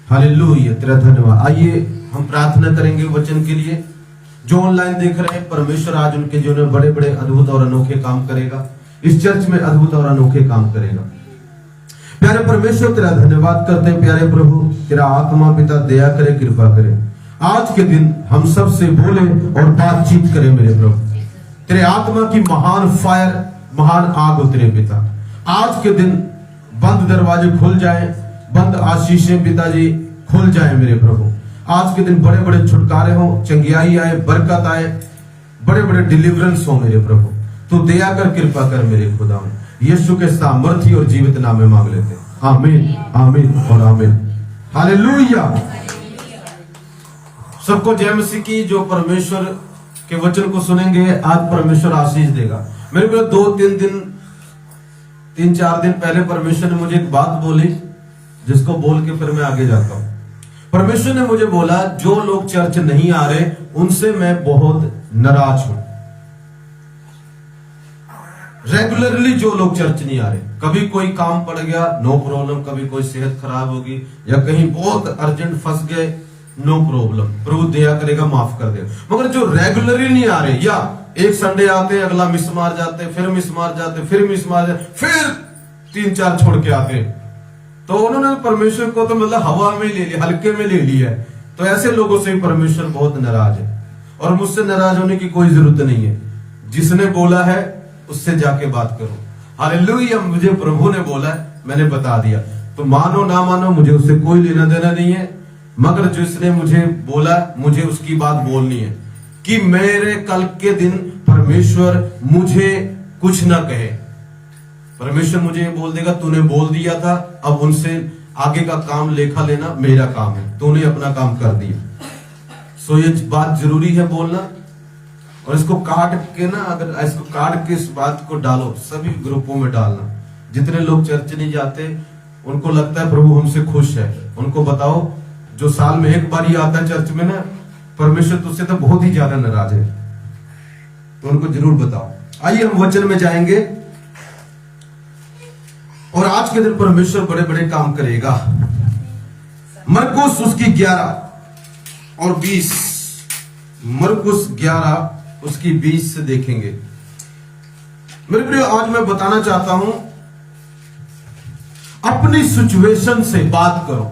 Hallelujah, तेरा धन्यवाद। आइए हम प्रार्थना करेंगे वचन के लिए। जो ऑनलाइन देख रहे हैं, परमेश्वर आज उनके जीवन में बड़े बड़े अद्भुत और अनोखे काम करेगा। इस चर्च में अद्भुत और अनोखे काम करेगा। प्यारे परमेश्वर, तेरा धन्यवाद करते हैं। प्यारे प्रभु, तेरा आत्मा पिता दया करे, कृपा करे। आज के दिन हम सब से बोले और बातचीत करें मेरे प्रभु। तेरे आत्मा की महान फायर, महान आग उतरे पिता। आज के दिन बंद दरवाजे खुल जाएं, बंद आशीषें पिताजी खुल जाएं मेरे प्रभु। आज के दिन बड़े बड़े छुटकारे हो, चंगियाई आए, बरकत आए, बड़े बड़े डिलीवरेंस हो मेरे प्रभु। तो दया कर, कृपा कर मेरे खुदा। यीशु के सामर्थ्य और जीवित नाम में मांग लेते हैं। आमीन, आमीन और आमीन। हालेलुया। सबको जय मसीह की। जो परमेश्वर के वचन को सुनेंगे, आज परमेश्वर आशीष देगा। मेरे को 3-4 दिन पहले परमेश्वर ने मुझे एक बात बोली, जिसको बोल के फिर मैं आगे जाता हूं। परमेश्वर ने मुझे बोला, जो लोग चर्च नहीं आ रहे उनसे मैं बहुत नाराज हूं। रेगुलरली जो लोग चर्च नहीं आ रहे, कभी कोई काम पड़ गया, नो प्रॉब्लम। कभी कोई सेहत खराब होगी या कहीं बहुत अर्जेंट फंस गए, नो प्रॉब्लम। प्रभु दया करेगा, माफ कर देगा। मगर जो रेगुलरली नहीं आ रहे, या एक संडे आते, अगला मिस मार जाते, फिर मिस मार जाते, फिर मिस मार जाते, फिर 3-4 छोड़ के आते, तो उन्होंने परमेश्वर को तो मतलब हवा में ले लिया, हल्के में ले लिया है। तो ऐसे लोगों से परमेश्वर बहुत नाराज है। और मुझसे नाराज होने की कोई जरूरत नहीं है। जिसने बोला है उससे जाके बात करो। हालेलुया। मुझे प्रभु ने बोला है, मैंने बता दिया। तो मानो ना मानो, मुझे उससे कोई लेना देना नहीं है। मगर जिसने मुझे बोला, मुझे उसकी बात बोलनी है कि मेरे कल के दिन परमेश्वर मुझे कुछ ना कहे। परमेश्वर मुझे बोल देगा, तूने बोल दिया था, अब उनसे आगे का काम लेखा लेना मेरा काम है, तूने अपना काम कर दिया। सो ये बात जरूरी है बोलना। और इसको काट के ना, अगर इसको काट के इस बात को डालो, सभी ग्रुपों में डालना। जितने लोग चर्च नहीं जाते, उनको लगता है प्रभु हमसे खुश है, उनको बताओ, जो साल में एक बार ही आता है चर्च में ना, परमेश्वर तुझसे तो बहुत ही ज्यादा नाराज है। तो उनको जरूर बताओ। आइए हम वचन में जाएंगे। और आज के दिन परमेश्वर बड़े बड़े काम करेगा। मरकुस उसकी 11 और 20, मरकुस 11 उसकी 20 से देखेंगे। मेरे प्रिय, आज मैं बताना चाहता हूं, अपनी सिचुएशन से बात करो।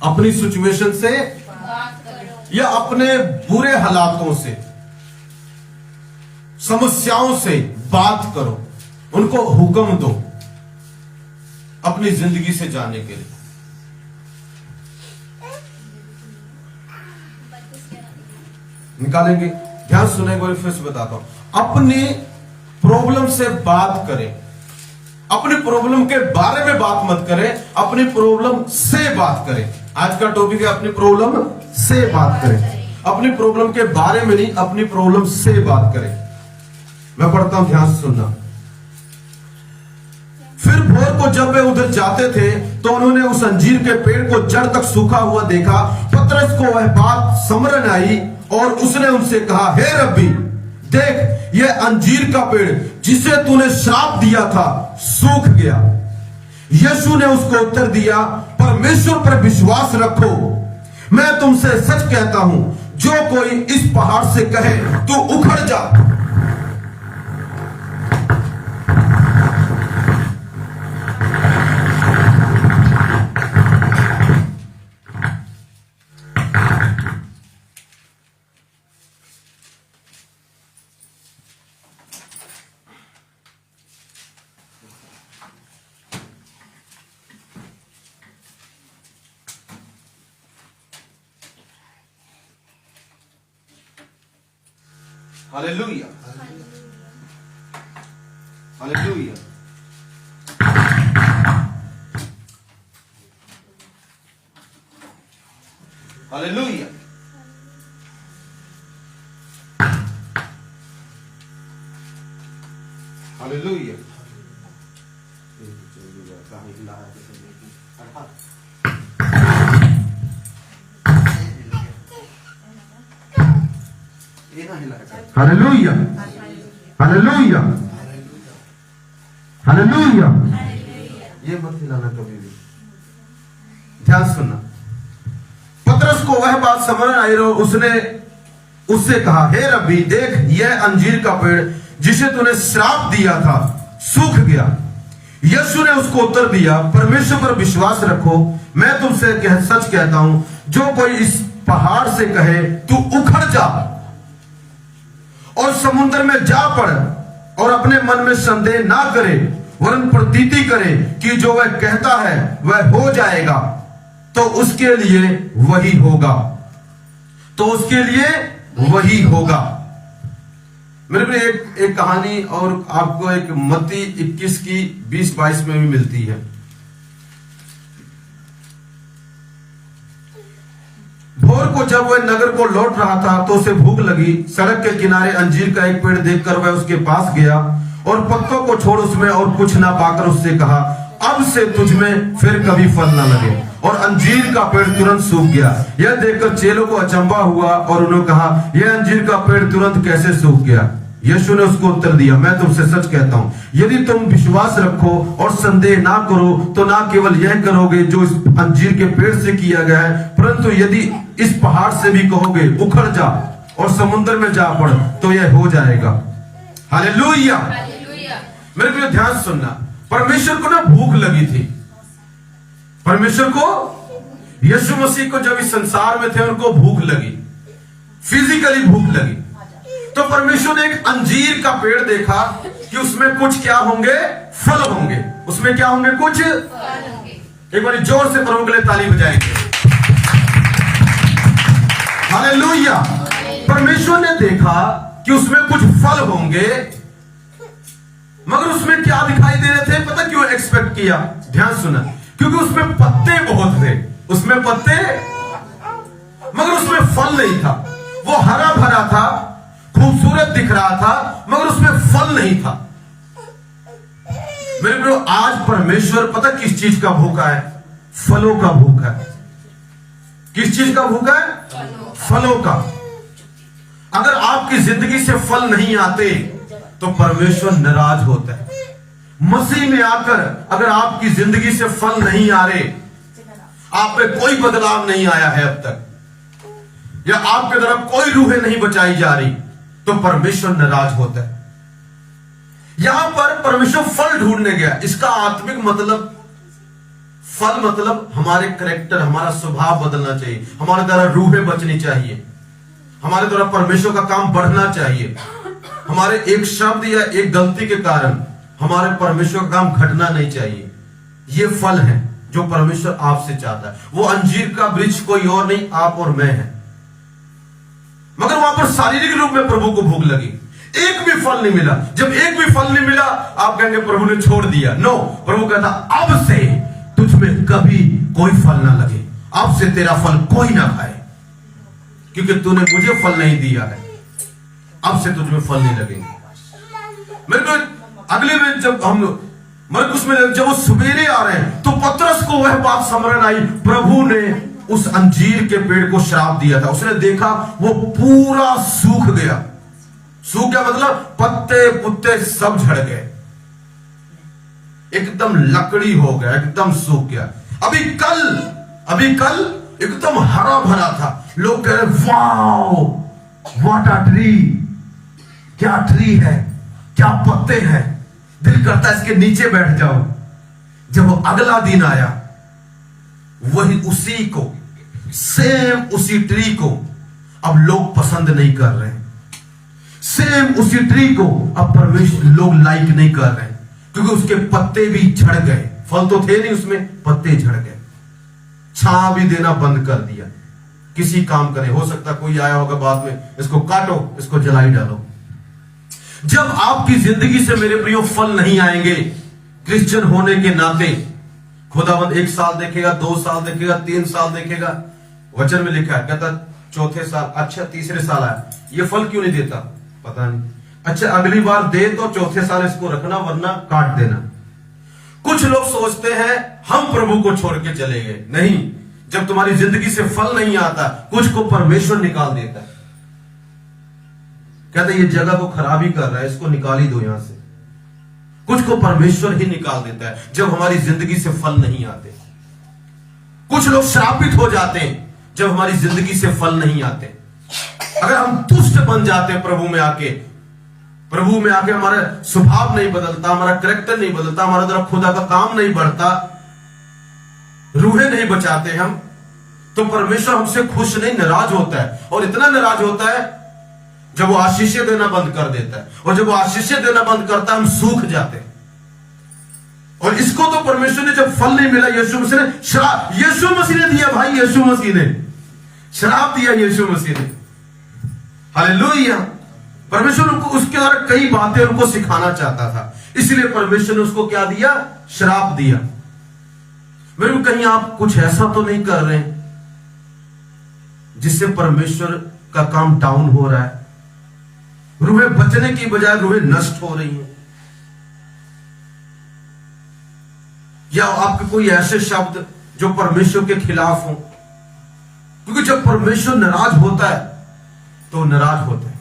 अपनी सिचुएशन से बात करो, या अपने बुरे हालातों से, समस्याओं से बात करो। उनको हुक्म दो अपनी जिंदगी से जाने के लिए। निकालेंगे, ध्यान सुने, फिर से बताता हूं। अपनी प्रॉब्लम से बात करें। अपनी प्रॉब्लम के बारे में बात मत करें, अपनी प्रॉब्लम से बात करें। आज का टॉपिक है अपनी प्रॉब्लम से बात करें। अपनी प्रॉब्लम के बारे में नहीं, अपनी प्रॉब्लम से बात करें। मैं पढ़ता हूं, ध्यान से सुनना। फिर भोर को जब वे उधर जाते थे, तो उन्होंने उस अंजीर के पेड़ को जड़ तक सूखा हुआ देखा। पतरस को वह बात समझ न आई और उसने उनसे कहा, हे रब्बी, देख, यह अंजीर का पेड़ जिसे तूने श्राप दिया था सूख गया। यीशु ने उसको उत्तर दिया, परमेश्वर पर विश्वास रखो। मैं तुमसे सच कहता हूं, जो कोई इस पहाड़ से कहे तू उखड़ जा, hallelujah, hallelujah. Hallelujah. Hallelujah. Hallelujah, hallelujah, hallelujah. ये मत हिलाना कभी भी। ध्यान सुनना। पतरस को वह बात समझ आई, उसने उससे कहा, हे रब्बी, देख यह अंजीर का पेड़ जिसे तूने श्राप दिया था सूख गया। यीशु ने उसको उत्तर दिया, परमेश्वर पर विश्वास रखो, मैं तुमसे सच कहता हूं, जो कोई इस पहाड़ से कहे तू उखड़ जा और समुद्र में जा पड़ और अपने मन में संदेह ना करे वरन प्रतीति करे कि जो वह कहता है वह हो जाएगा, तो उसके लिए वही होगा, तो उसके लिए वही होगा। मेरे को एक कहानी और आपको एक मत्ती 21 की 20-22 में भी मिलती है। भोर को जब वह नगर को लौट रहा था तो उसे भूख लगी। सड़क के किनारे अंजीर का एक पेड़ देखकर वह उसके पास गया और पत्तों को छोड़ उसमें और कुछ ना पाकर उससे कहा, अब से तुझमें फिर कभी फल ना लगे। और अंजीर का पेड़ तुरंत सूख गया। यह देखकर चेलों को अचंभा हुआ और उन्होंने कहा, यह अंजीर का पेड़ तुरंत कैसे सूख गया? यीशु ने उसको उत्तर दिया, मैं तुमसे सच कहता हूं, यदि तुम विश्वास रखो और संदेह ना करो तो ना केवल यह करोगे जो इस अंजीर के पेड़ से किया गया है, परंतु यदि इस पहाड़ से भी कहोगे उखड़ जा और समुद्र में जा पड़ तो यह हो जाएगा। हालेलुया। मेरे को ध्यान सुनना, परमेश्वर को ना भूख लगी थी। परमेश्वर को, यीशु मसीह को जब इस संसार में थे उनको भूख लगी, फिजिकली भूख लगी। तो परमेश्वर ने एक अंजीर का पेड़ देखा कि उसमें कुछ क्या होंगे, फल होंगे। उसमें क्या होंगे, कुछ फल होंगे। एक बार जोर से प्रभु के लिए ताली बजाएंगे। हालेलुया। परमेश्वर ने देखा कि उसमें कुछ फल होंगे, मगर उसमें क्या दिखाई दे रहे थे? पता क्यों एक्सपेक्ट किया? ध्यान सुना, क्योंकि उसमें पत्ते बहुत थे। उसमें पत्ते, मगर उसमें फल नहीं था। वो हरा भरा था, खूबसूरत दिख रहा था, मगर उसमें फल नहीं था। मेरे को आज परमेश्वर पता किस चीज का भूखा है? फलों का भूखा है। किस चीज का भूखा है? फलों का। अगर आपकी जिंदगी से फल नहीं आते तो परमेश्वर नाराज होता है। मसीह में आकर अगर आपकी जिंदगी से फल नहीं आ रहे, आप पे कोई बदलाव नहीं आया है अब तक, या आपके तरफ कोई रूहें नहीं बचाई जा रही, तो परमेश्वर नाराज होता है। यहां पर परमेश्वर फल ढूंढने गया। इसका आत्मिक मतलब, फल मतलब हमारे कैरेक्टर, हमारा स्वभाव बदलना चाहिए, हमारे द्वारा रूहें बचनी चाहिए, हमारे द्वारा परमेश्वर का काम बढ़ना चाहिए। हमारे एक शब्द या एक गलती के कारण हमारे परमेश्वर का काम घटना नहीं चाहिए। ये फल है जो परमेश्वर आपसे चाहता है। वो अंजीर का वृक्ष कोई और नहीं, आप और मैं है। मगर वहां पर शारीरिक रूप में प्रभु को भूख लगी, एक भी फल नहीं मिला। जब एक भी फल नहीं मिला, आप कहेंगे प्रभु ने छोड़ दिया। नो, प्रभु कहता अब से तुझमें कभी कोई फल ना लगे, अब से तेरा फल कोई ना खाए, क्योंकि तूने मुझे फल नहीं दिया है। अब से तुझमें फल नहीं लगेंगे। मेरे को अगले में जब हम मरकुस में जब वो सवेरे आ रहे हैं तो पतरस को वह बात समझ आई, प्रभु ने उस अंजीर के पेड़ को श्राप दिया था। उसने देखा वो पूरा सूख गया। सूख गया मतलब पत्ते पुत्ते सब झड़ गए, एकदम लकड़ी हो गया, एकदम सूख गया। अभी कल एकदम हरा भरा था। लोग कह रहे वाओ व्हाट अ ट्री, क्या ट्री है, क्या पत्ते हैं, दिल करता है इसके नीचे बैठ जाओ। जब वो अगला दिन आया, वही उसी को, सेम उसी ट्री को अब लोग पसंद नहीं कर रहे हैं। सेम उसी ट्री को अब परमेश्वर लोग लाइक नहीं कर रहे हैं, क्योंकि उसके पत्ते भी झड़ गए। फल तो थे नहीं उसमें, पत्ते झड़ गए। छां भी देना बंद कर दिया। किसी काम करे, हो सकता कोई आया होगा बाद में, इसको काटो, इसको जलाई डालो। जब आपकी जिंदगी से मेरे प्रियो फल नहीं आएंगे, क्रिश्चियन होने के नाते, खुदावंद 1 साल देखेगा, 2 साल देखेगा, 3 साल देखेगा। वचन में लिखा है, कहता चौथे साल, अच्छा तीसरे साल आया, ये फल क्यों नहीं देता, पता नहीं। अच्छा अगली बार दे तो चौथे साल इसको रखना, वरना काट देना। कुछ लोग सोचते हैं हम प्रभु को छोड़ के चले गए। नहीं, जब तुम्हारी जिंदगी से फल नहीं आता, कुछ को परमेश्वर निकाल देता है। कहते ये जगह को खराब ही कर रहा है, इसको निकाल ही दो यहां से। कुछ को परमेश्वर ही निकाल देता है जब हमारी जिंदगी से फल नहीं आते। कुछ लोग श्रापित हो जाते हैं जब हमारी जिंदगी से फल नहीं आते। अगर हम दुष्ट बन जाते हैं प्रभु में आके हमारा स्वभाव नहीं बदलता, हमारा कैरेक्टर नहीं बदलता, हमारा द्वारा खुदा का काम नहीं बढ़ता, रूहें नहीं बचाते हम, तो परमेश्वर हमसे खुश नहीं, नाराज होता है। और इतना नाराज होता है जब वो आशीषें देना बंद कर देता है। और जब वो आशीषें देना बंद करता है हम सूख जाते हैं। और इसको तो परमेश्वर ने जब फल नहीं मिला, यीशु मसीह ने श्राप, यीशु मसीह ने दिया भाई, यीशु मसीह ने श्राप दिया, यीशु मसीह ने। हालेलुया। परमेश्वर उनको उसके द्वारा कई बातें उनको सिखाना चाहता था, इसलिए परमेश्वर ने उसको क्या दिया? श्राप दिया। मेरे को कहीं आप कुछ ऐसा तो नहीं कर रहे जिससे परमेश्वर का काम डाउन हो रहा है? रूहें बचने की बजाय रूहें नष्ट हो रही हैं? या आपके कोई ऐसे शब्द जो परमेश्वर के खिलाफ हो? क्योंकि जब परमेश्वर नाराज होता है तो नाराज होता है।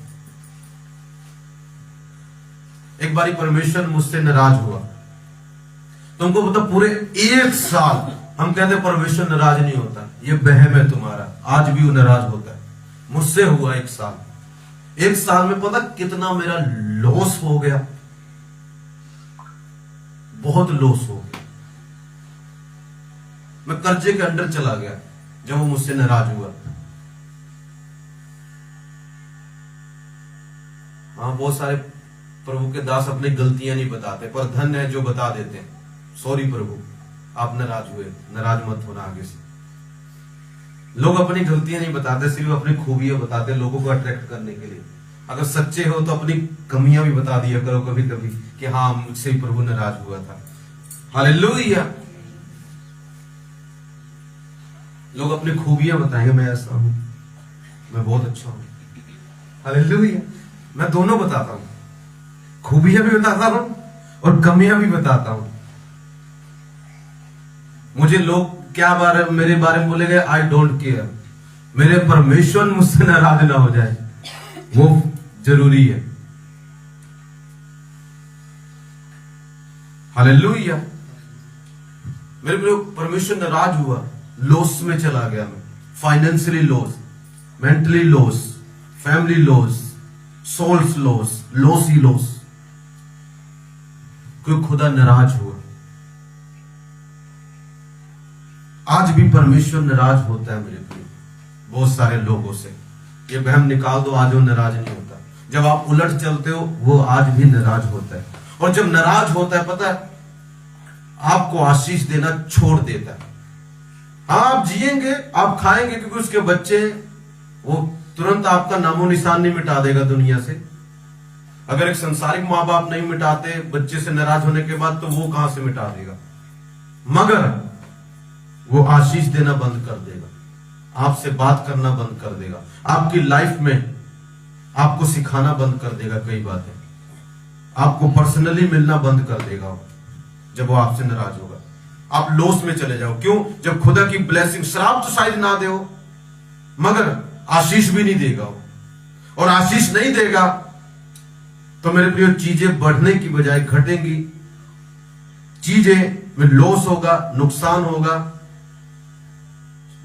एक बारी परमेश्वर मुझसे नाराज हुआ, तुमको पता पूरे 1 साल हम कहते परमेश्वर नाराज नहीं होता, ये वहम है तुम्हारा। आज भी वो नाराज होता है। मुझसे हुआ 1 साल। 1 साल में पता कितना मेरा लॉस हो गया, बहुत लॉस हो गया। मैं कर्जे के अंडर चला गया जब वो मुझसे नाराज हुआ। हाँ, बहुत सारे प्रभु के दास अपनी गलतियां नहीं बताते, पर धन्य है जो बता देते हैं। सॉरी प्रभु, आप नाराज हुए, नाराज मत होना आगे से। लोग अपनी गलतियां नहीं बताते, सिर्फ अपनी खूबियां बताते, लोगों को अट्रैक्ट करने के लिए। अगर सच्चे हो तो अपनी कमियां भी बता दिया करो कभी कभी कि हाँ, मुझसे ही प्रभु नाराज हुआ था। हालेलुया। लोग अपनी खूबियां बताएंगे, मैं ऐसा हूं, मैं बहुत अच्छा हूं। हालेलुया। मैं दोनों बताता हूं, खूबियां भी बताता हूं और कमियां भी बताता हूं। मुझे लोग क्या मेरे बारे में बोलेंगे, आई डोंट केयर। मेरे परमेश्वर मुझसे नाराज ना हो जाए, वो जरूरी है। हालेलुया। मेरे परमेश्वर नाराज हुआ, लॉस में चला गया मैं। Financially loss, mentally loss, family loss, souls loss, loss ही लॉस, क्योंकि खुदा नाराज हुआ। आज भी परमेश्वर नाराज होता है मेरे प्रिय, बहुत सारे लोगों से। ये वहम निकाल दो, आज वो नाराज नहीं होता। जब आप उलट चलते हो वो आज भी नाराज होता है। और जब नाराज होता है, पता है, आपको आशीष देना छोड़ देता है। आप जिएंगे, आप खाएंगे, क्योंकि उसके बच्चे, वो तुरंत आपका नामो निशान नहीं मिटा देगा दुनिया से। अगर एक संसारिक माँ बाप नहीं मिटाते बच्चे से नाराज होने के बाद, तो वो कहां से मिटा देगा? मगर वो आशीष देना बंद कर देगा, आपसे बात करना बंद कर देगा, आपकी लाइफ में आपको सिखाना बंद कर देगा, कई बातें आपको पर्सनली मिलना बंद कर देगा। जब वो आपसे नाराज होगा, आप लॉस में चले जाओ। क्यों? जब खुदा की ब्लेसिंग, श्राप तो शायद ना दे, मगर आशीष भी नहीं देगा वो। और आशीष नहीं देगा तो मेरे प्रिय, चीजें बढ़ने की बजाय घटेंगी, चीजें में लॉस होगा, नुकसान होगा,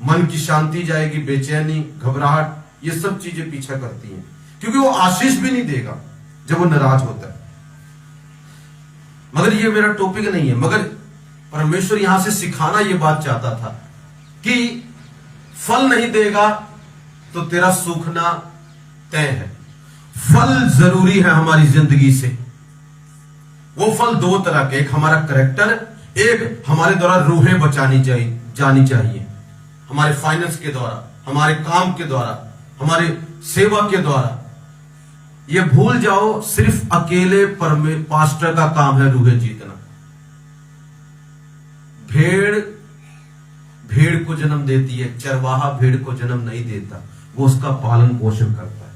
मन की शांति जाएगी, बेचैनी, घबराहट, ये सब चीजें पीछा करती हैं, क्योंकि वो आशीष भी नहीं देगा जब वो नाराज होता है। मगर ये मेरा टॉपिक नहीं है, मगर परमेश्वर यहां से सिखाना ये बात चाहता था कि फल नहीं देगा तो तेरा सूखना तय है। फल जरूरी है हमारी जिंदगी से। वो फल 2 तरह के, एक हमारा कैरेक्टर, एक हमारे द्वारा रूहें बचानी चाहिए, जानी चाहिए, हमारे फाइनेंस के द्वारा, हमारे काम के द्वारा, हमारे सेवा के द्वारा। ये भूल जाओ, सिर्फ अकेले पास्टर का काम है रूहें जीतना। भेड़ को जन्म देती है, चरवाहा भेड़ को जन्म नहीं देता, वो उसका पालन पोषण करता है।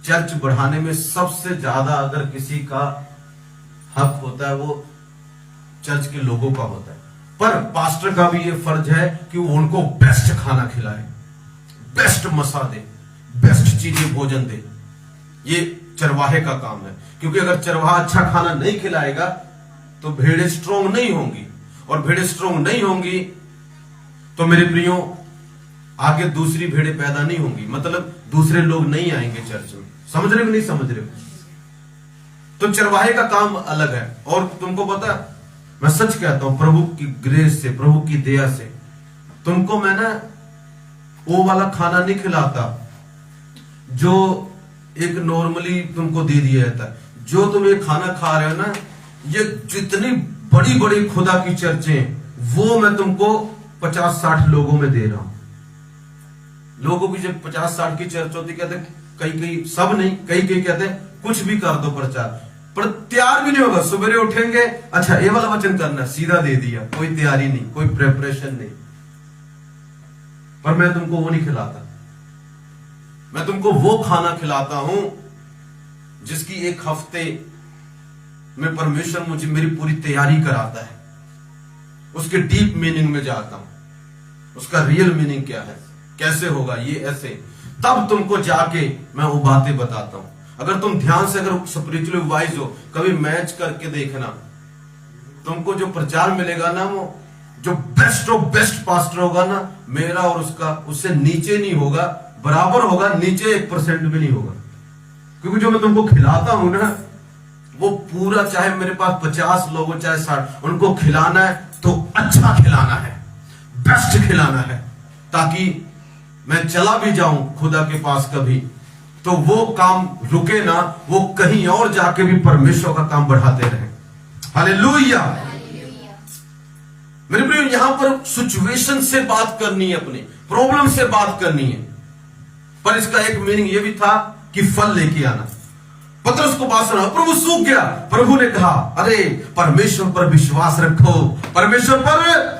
चर्च बढ़ाने में सबसे ज्यादा अगर किसी का हक होता है, वो चर्च के लोगों का होता है। पर पास्टर का भी ये फर्ज है कि वो उनको बेस्ट खाना खिलाए, बेस्ट मसा दे, बेस्ट चीजें भोजन दे। ये चरवाहे का काम है, क्योंकि अगर चरवाहा अच्छा खाना नहीं खिलाएगा तो भेड़ें स्ट्रोंग नहीं होंगी, और भेड़ें स्ट्रोंग नहीं होंगी तो मेरे प्रियो आगे दूसरी भेड़ें पैदा नहीं होंगी, मतलब दूसरे लोग नहीं आएंगे चर्च में। समझ रहे हो नहीं समझ रहे हो? तो चरवाहे का काम अलग है। और तुमको पता, मैं सच कहता हूं, प्रभु की ग्रेस से, प्रभु की दया से तुमको मैं ना वो वाला खाना नहीं खिलाता जो एक नॉर्मली तुमको दे दिया जाता है। जो तुम ये खाना खा रहे हो ना, ये जितनी बड़ी बड़ी खुदा की चर्चें, वो मैं तुमको 50-60 लोगों में दे रहा हूं। लोगों की जब 50-60 की चर्च होती, कहते कई सब नहीं, कई कहते हैं कुछ भी कर दो प्रचार, पर तैयार भी नहीं होगा। सवेरे उठेंगे, अच्छा ये वाला वचन करना, सीधा दे दिया, कोई तैयारी नहीं, कोई प्रेपरेशन नहीं। पर मैं तुमको वो नहीं खिलाता, मैं तुमको वो खाना खिलाता हूं जिसकी एक हफ्ते में परमेश्वर मुझे मेरी पूरी तैयारी कराता है, उसके डीप मीनिंग में जाता हूं, उसका रियल मीनिंग क्या है, कैसे होगा ये ऐसे, तब तुमको जाके मैं वो बातें बताता हूं। अगर तुम ध्यान से, अगर स्पिरिचुअली वाइज हो, कभी मैच करके देखना, तुमको जो प्रचार मिलेगा ना, वो जो बेस्ट ऑफ बेस्ट पास्टर होगा ना, मेरा और उसका उससे नीचे नहीं होगा, बराबर होगा, नीचे 1% भी नहीं होगा। क्योंकि जो मैं तुमको खिलाता हूं ना, वो पूरा, चाहे मेरे पास 50 लोग हो चाहे 60, उनको खिलाना है तो अच्छा खिलाना है, बेस्ट खिलाना है, ताकि मैं चला भी जाऊं खुदा के पास कभी, तो वो काम रुके ना, वो कहीं और जाके भी परमेश्वर का काम बढ़ाते रहे। हालेलुया। मेरे प्रियो, यहां पर सिचुएशन से बात करनी है, अपनी प्रॉब्लम से बात करनी है, पर इसका एक मीनिंग यह भी था कि फल लेके आना। पतरस को बात सुना, प्रभु सूख गया, प्रभु ने कहा, अरे परमेश्वर पर विश्वास रखो, परमेश्वर पर।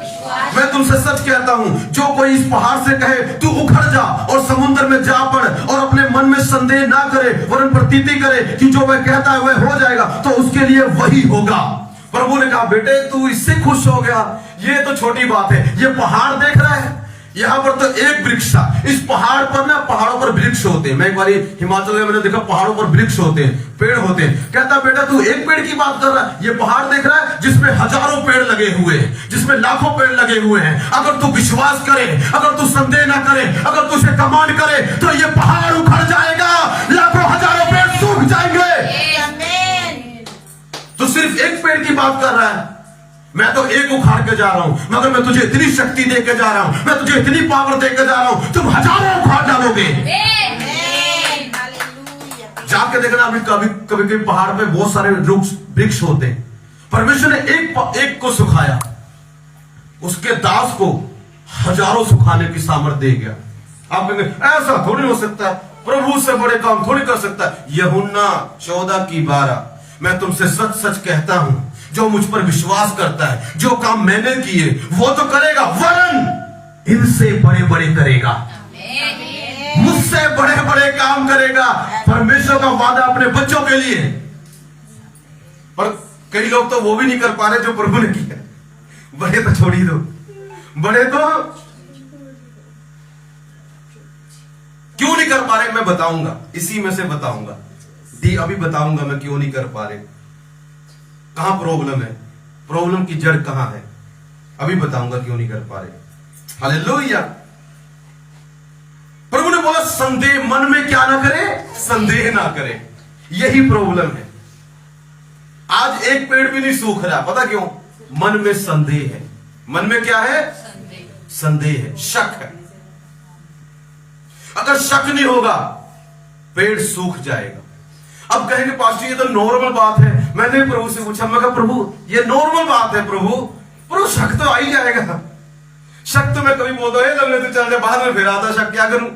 मैं तुमसे सच कहता हूं, जो कोई इस पहाड़ से कहे तू उखड़ जा और समुद्र में जा पड़, और अपने मन में संदेह ना करे वरन प्रतीति करे कि जो वह कहता है वह हो जाएगा, तो उसके लिए वही होगा। प्रभु ने कहा, बेटे तू इससे खुश हो गया, ये तो छोटी बात है, ये पहाड़ देख रहा है, यहां पर तो एक वृक्ष था। इस पहाड़ पर ना, पहाड़ों पर वृक्ष होते हैं, मैं एक बार हिमाचल में मैंने देखा, पहाड़ों पर वृक्ष होते हैं, पेड़ होते हैं। कहता बेटा तू एक पेड़ की बात कर रहा है, ये पहाड़ देख रहा है जिसमें हजारों पेड़ लगे हुए हैं, जिसमें लाखों पेड़ लगे हुए हैं। अगर तू विश्वास करे, अगर तू संदेह ना करे, अगर तू उसे कमांड करे, तो ये पहाड़ उखड़ जाएगा, लाखों हजारों पेड़ सूख जाएंगे। तो सिर्फ एक पेड़ की बात कर रहा है, मैं तो एक उखाड़ के जा रहा हूं, मगर मैं तुझे इतनी शक्ति देकर जा रहा हूं, मैं तुझे इतनी पावर देकर जा रहा हूं, तुम हजारों उखाड़ डालोगे। जाके देखना, अभी कभी कभी पहाड़ पे बहुत सारे वृक्ष होते हैं, परमेश्वर ने एक को सुखाया, उसके दास को हजारों सुखाने की सामर्थ दे गया। आप कहेंगे ऐसा थोड़ी हो सकता है, प्रभु से बड़े काम थोड़ी कर सकता है। यूहन्ना 14:12, मैं तुमसे सच सच कहता हूं, जो मुझ पर विश्वास करता है, जो काम मैंने किए वो तो करेगा, वरन इनसे बड़े बड़े करेगा, मुझसे बड़े बड़े काम करेगा। परमेश्वर का वादा अपने बच्चों के लिए। पर कई लोग तो वो भी नहीं कर पा रहे जो प्रभु ने किया। बड़े तो छोड़ ही दो, बड़े तो क्यों नहीं कर पा रहे, मैं बताऊंगा, इसी में से बताऊंगा, अभी बताऊंगा मैं क्यों नहीं कर पा रहे, कहां प्रॉब्लम है, प्रॉब्लम की जड़ कहां है, अभी बताऊंगा क्यों नहीं कर पा रहे। हालेलुया। प्रभु ने बोला संदेह मन में क्या ना करे, संदेह ना करे, यही प्रॉब्लम है। आज एक पेड़ भी नहीं सूख रहा, पता क्यों? मन में संदेह है। मन में क्या है? संदेह है, शक है। अगर शक नहीं होगा पेड़ सूख जाएगा। अब कहेंगे पास्टर ये तो नॉर्मल बात है। मैंने प्रभु से पूछा, मैं कहा प्रभु ये नॉर्मल बात है, प्रभु शक तो आ ही जाएगा। शक तो मैं कभी बोलता हूं लगने तो चल जाए, बाद में फिर आता शक, क्या करूं,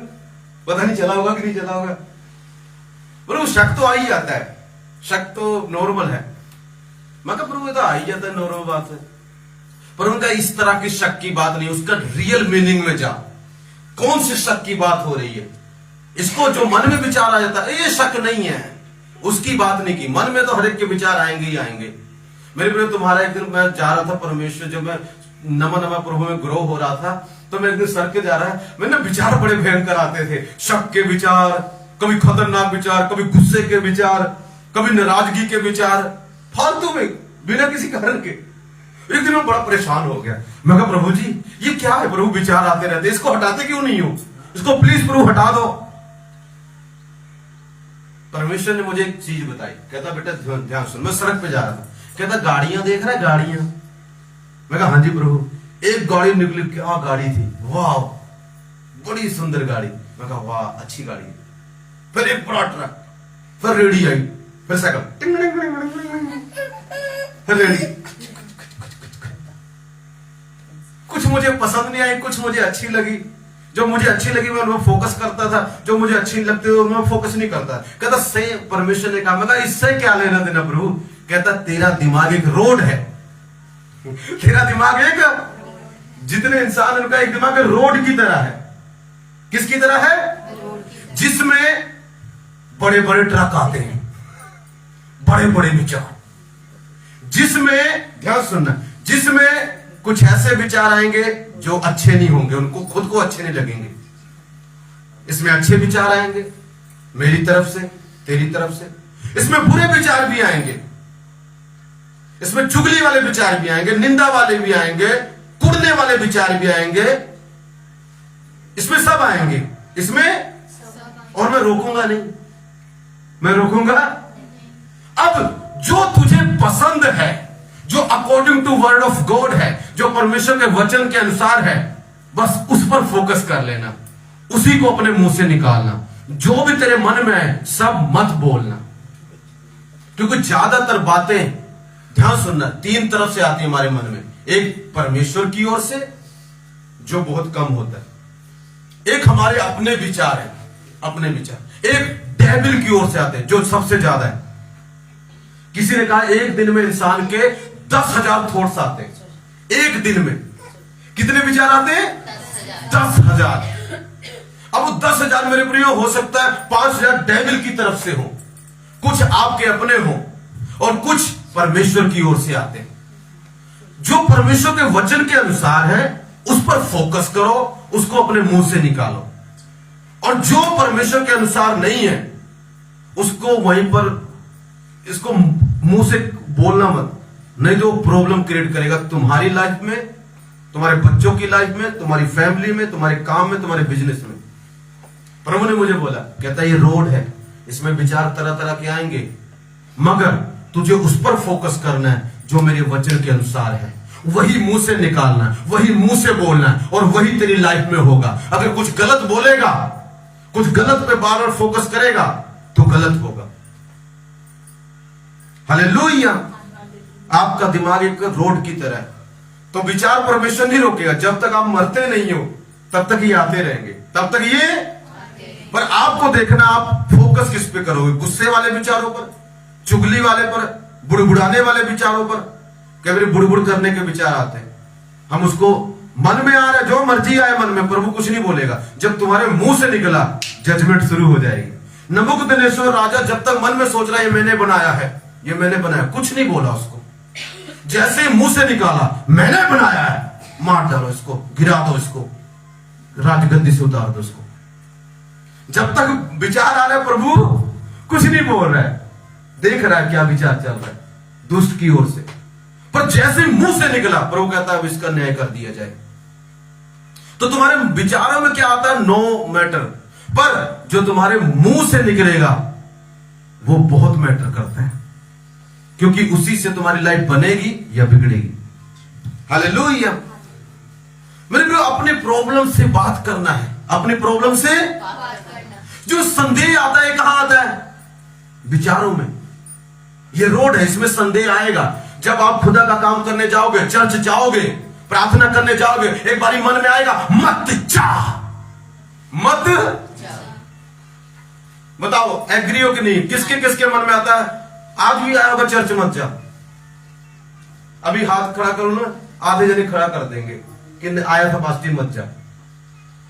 पता नहीं चला होगा कि नहीं चला होगा। प्रभु शक तो आ ही जाता है, शक तो नॉर्मल है। मैं कहा प्रभु ये तो आ ही जाता है, नॉर्मल बात है। पर उनका इस तरह की शक की बात नहीं, उसका रियल मीनिंग में जा, कौन सी शक की बात हो रही है। इसको जो मन में विचार आ जाता है ये शक नहीं है, उसकी बात नहीं की। मन में तो हर एक के विचार आएंगे ही आएंगे। मेरे प्रिय, तुम्हारा एक दिन मैं जा रहा था परमेश्वर, जब मैं नमा प्रभु में ग्रो हो रहा था, तो मैं एक दिन सर के जा रहा है, मैंने विचार बड़े भयंकर आते थे, शक के विचार, कभी खतरनाक विचार, कभी गुस्से के विचार, कभी नाराजगी के विचार, फालतू में बिना किसी कारण के। एक दिन मैं बड़ा परेशान हो गया। मैं कहा प्रभु जी ये क्या है प्रभु, विचार आते रहते, इसको हटाते क्यों नहीं हो, इसको प्लीज प्रभु हटा दो। परमेश्वर ने मुझे एक चीज बताई, कहता बेटा ध्यान सुन। मैं सड़क पे जा रहा था, कहता गाड़ियां देख रहा है, गाड़ियां। मैं कहा हाँ जी प्रभु। एक गाड़ी निकली, क्या गाड़ी थी, वाह बड़ी सुंदर गाड़ी। मैं कहा वाह अच्छी गाड़ी है। फिर एक बड़ा ट्रक, फिर रेडी आई, फिर साइकिल, फिर रेडी। कुछ मुझे पसंद नहीं आई, कुछ मुझे अच्छी लगी। जो मुझे अच्छी लगी मैं उनमें फोकस करता था, जो मुझे अच्छी लगती है उनमें फोकस नहीं करता। कहता से परमेश्वर ने कहा, मैं कहा इससे क्या लेना देना प्रभु। कहता तेरा दिमाग एक रोड है, तेरा दिमाग एक, जितने इंसान उनका एक दिमाग रोड की तरह है। किसकी तरह है? जिसमें बड़े बड़े ट्रक आते हैं, बड़े बड़े विचार, जिसमें ध्यान सुनना, जिसमें कुछ ऐसे विचार आएंगे जो अच्छे नहीं होंगे, उनको खुद को अच्छे नहीं लगेंगे। इसमें अच्छे विचार आएंगे मेरी तरफ से, तेरी तरफ से। इसमें बुरे विचार भी आएंगे, इसमें चुगली वाले विचार भी आएंगे, निंदा वाले भी आएंगे, कुड़ने वाले विचार भी आएंगे, इसमें सब आएंगे, इसमें। और मैं रोकूंगा नहीं, मैं रोकूंगा। अब जो तुझे पसंद है, जो according to word of God है, जो परमेश्वर के वचन के अनुसार है, बस उस पर फोकस कर लेना, उसी को अपने मुंह से निकालना। जो भी तेरे मन में है सब मत बोलना, क्योंकि ज्यादातर बातें, ध्यान सुनना, तीन तरफ से आती है हमारे मन में। एक परमेश्वर की ओर से जो बहुत कम होता है, एक हमारे अपने विचार है, अपने विचार, एक डेविल की ओर से आते हैं जो सबसे ज्यादा है। किसी ने कहा एक दिन में इंसान के 10,000 थॉट्स आते हैं। एक दिन में कितने विचार आते हैं? 10,000। अब वो 10,000 मेरे प्रियो हो सकता है 5,000 डेविल की तरफ से हो, कुछ आपके अपने हो, और कुछ परमेश्वर की ओर से आते हैं। जो परमेश्वर के वचन के अनुसार है उस पर फोकस करो, उसको अपने मुंह से निकालो। और जो परमेश्वर के अनुसार नहीं है उसको वहीं पर, इसको मुंह से बोलना मत, नहीं तो प्रॉब्लम क्रिएट करेगा तुम्हारी लाइफ में, तुम्हारे बच्चों की लाइफ में, तुम्हारी फैमिली में, तुम्हारे काम में, तुम्हारे बिजनेस में। प्रभु ने मुझे बोला, कहता ये रोड है, इसमें विचार तरह तरह के आएंगे, मगर तुझे उस पर फोकस करना है जो मेरे वचन के अनुसार है, वही मुंह से निकालना है, वही मुंह से बोलना है, और वही तेरी लाइफ में होगा। अगर कुछ गलत बोलेगा, कुछ गलत पे बार बार फोकस करेगा तो गलत होगा। हालेलुया। आपका दिमाग एक रोड की तरह है, तो विचार परमेश्वर नहीं रोकेगा। जब तक आप मरते नहीं हो तब तक ये आते रहेंगे, तब तक ये। पर आपको देखना आप फोकस किस पे करोगे, गुस्से वाले विचारों पर, चुगली वाले पर, बुड़बुड़ाने वाले विचारों पर। क्या मेरे बुड़बुड़ करने के विचार आते हैं, हम उसको मन में आ रहा है, जो मर्जी आए मन में, प्रभु कुछ नहीं बोलेगा। जब तुम्हारे मुंह से निकला जजमेंट शुरू हो जाएगी। नबूकदनेस्सर राजा जब तक मन में सोच रहा है ये मैंने बनाया है, ये मैंने बनाया, कुछ नहीं बोला उसको। जैसे ही मुंह से निकाला मैंने बनाया है, मार डालो इसको, गिरा दो इसको, राजगद्दी से उतार दो इसको। जब तक विचार आ रहा है प्रभु कुछ नहीं बोल रहा है, देख रहा है क्या विचार चल रहा है दुष्ट की ओर से। पर जैसे मुंह से निकला प्रभु कहता है अब इसका न्याय कर दिया जाए। तो तुम्हारे विचारों में क्या आता है, नो मैटर, पर जो तुम्हारे मुंह से निकलेगा वो बहुत मैटर करता है, क्योंकि उसी से तुम्हारी लाइफ बनेगी या बिगड़ेगी। हालेलुया। मेरे को अपने प्रॉब्लम से बात करना है, अपनी प्रॉब्लम से बात करना। जो संदेह आता है कहां आता है? विचारों में। ये रोड है, इसमें संदेह आएगा। जब आप खुदा का काम करने जाओगे, चर्च जाओगे, प्रार्थना करने जाओगे, एक बारी मन में आएगा मत जा, मत जा। बताओ एग्री हो कि नहीं? किसके किसके मन में आता है? आज भी आया होगा चर्च मत जा। अभी हाथ खड़ा करो ना, आधे जने खड़ा कर देंगे कि आया था पास्टर मत जा।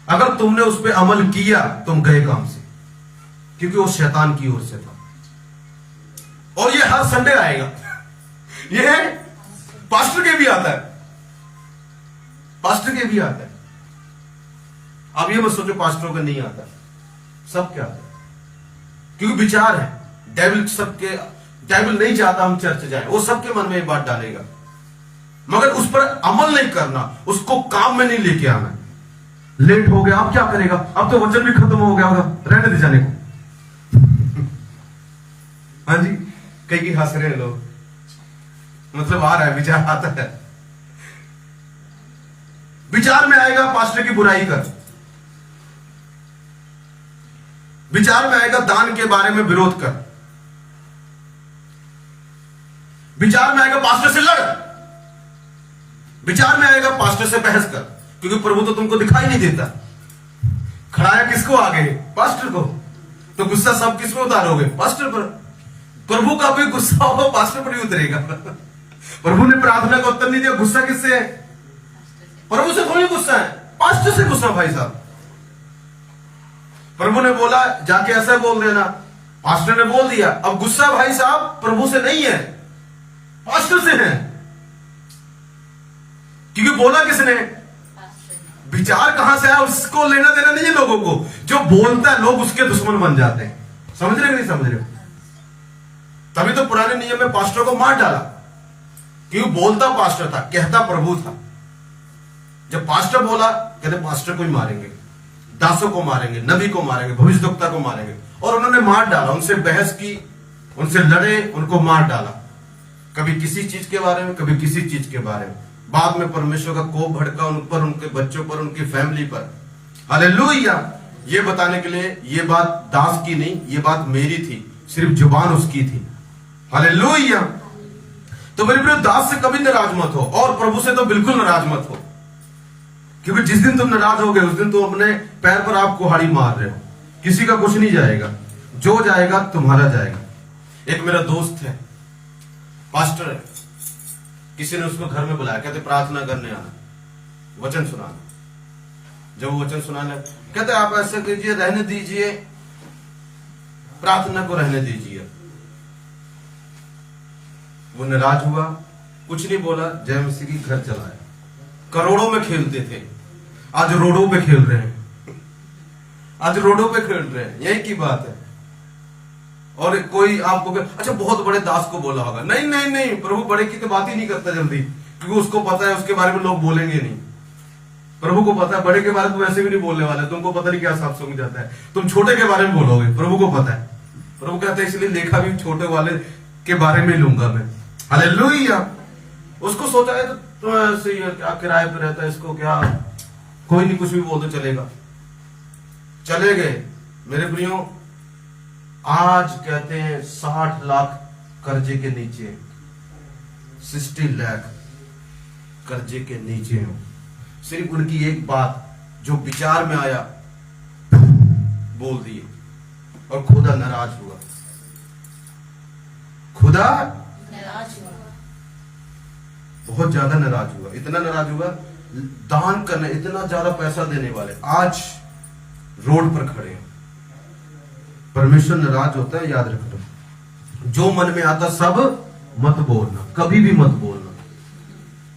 अगर तुमने उस पर अमल किया तुम गए काम से, क्योंकि वो शैतान की ओर से था। और ये हर संडे आएगा, ये पास्टर के भी आता है, पास्टर के भी आता है। अब ये मत सोचो पास्टरों का नहीं आता, सब क्या आता है, क्योंकि विचार है। डेविल सबके, डेविल नहीं चाहता हम चर्च जाएं, वो सबके मन में ये बात डालेगा। मगर उस पर अमल नहीं करना, उसको काम में नहीं लेके आना। लेट हो गया, अब क्या करेगा, अब तो वचन भी खत्म हो गया होगा, रहने दे जाने को। हाँ जी, कई हंस रहे हैं लोग, मतलब आ रहा है, विचार आता है। विचार में आएगा पास्टर की बुराई कर, विचार में आएगा दान के बारे में विरोध कर, विचार में आएगा पास्टर से लड़, विचार में आएगा पास्टर से बहस कर, क्योंकि प्रभु तो तुमको दिखाई नहीं देता। खड़ाया किसको आगे, पास्टर को, तो गुस्सा सब किस में उतारोगे, पास्टर पर। प्रभु का भी गुस्सा होगा पास्टर पर ही उतरेगा। प्रभु ने प्रार्थना का उत्तर नहीं दिया, गुस्सा किससे है, प्रभु से थोड़ी गुस्सा है, पास्टर से गुस्सा। भाई साहब, प्रभु ने बोला जाके ऐसा बोल देना, पास्टर ने बोल दिया, अब गुस्सा भाई साहब प्रभु से नहीं है, पास्टर से है। क्योंकि बोला किसने, विचार कहां से आया उसको लेना देना नहीं है लोगों को। जो बोलता है लोग उसके दुश्मन बन जाते हैं। समझ रहे कि नहीं समझ रहे? तभी तो पुराने नियम में पास्टर को मार डाला, क्योंकि बोलता पास्टर था, कहता प्रभु था। जब पास्टर बोला, कहते पास्टर को ही मारेंगे, दासों को मारेंगे, नबी को मारेंगे, भविष्यद्वक्ता को मारेंगे। और उन्होंने मार डाला, उनसे बहस की, उनसे लड़े, उनको मार डाला, कभी किसी चीज के बारे में, कभी किसी चीज के बारे में। बाद में परमेश्वर का कोप भड़का उन पर, उनके बच्चों पर, उनकी फैमिली पर। हालेलुया। ये बताने के लिए ये बात दास की नहीं, ये बात मेरी थी, सिर्फ जुबान उसकी थी। हालेलुया। तो मेरे प्रिय, दास से कभी नाराज मत हो, और प्रभु से तो बिल्कुल नाराज मत हो, क्योंकि जिस दिन तुम नाराज हो गए उस दिन तुम अपने पैर पर आप कुहाड़ी मार रहे हो। किसी का कुछ नहीं जाएगा, जो जाएगा तुम्हारा जाएगा। एक मेरा दोस्त है, पास्टर है, किसी ने उसको घर में बुलाया, कहते प्रार्थना करने आना, वचन सुनाना। जब वो वचन सुनाने, कहते आप ऐसे कीजिए, रहने दीजिए, प्रार्थना को रहने दीजिए। वो नाराज हुआ, कुछ नहीं बोला, जय मसीह की घर चलाया। करोड़ों में खेलते थे, आज रोडों पे खेल रहे हैं, आज रोडों पे खेल रहे हैं। यही की बात है। और कोई आपको अच्छा बहुत बड़े दास को बोला होगा, नहीं नहीं नहीं, प्रभु बड़े की तो बात ही नहीं करता जल्दी, क्योंकि उसको पता है उसके बारे में लोग बोलेंगे नहीं। प्रभु को पता है बड़े के बारे में वैसे भी नहीं बोलने वाले, तुमको पता नहीं क्या साफ समझ जाता है, तुम छोटे के बारे में बोलोगे, प्रभु को पता है। प्रभु कहते हैं इसलिए लेखा भी छोटे वाले के बारे में लूंगा मैं। हालेलुया। उसको सोचा है तो ऐसे ही क्या किराए पे रहता है, इसको क्या, कोई नहीं कुछ भी बोल दो चलेगा। चले गए। मेरे प्रियो, आज कहते हैं 60 लाख कर्जे के नीचे, 60 लाख कर्जे के नीचे हो। सिर्फ उनकी एक बात जो विचार में आया बोल दिए, और खुदा नाराज हुआ। खुदा नाराज हुआ, बहुत ज्यादा नाराज हुआ। इतना नाराज हुआ, दान करने, इतना ज्यादा पैसा देने वाले आज रोड पर खड़े हैं। परमेश्वर नाराज होता है, याद रखना। जो मन में आता सब मत बोलना, कभी भी मत बोलना।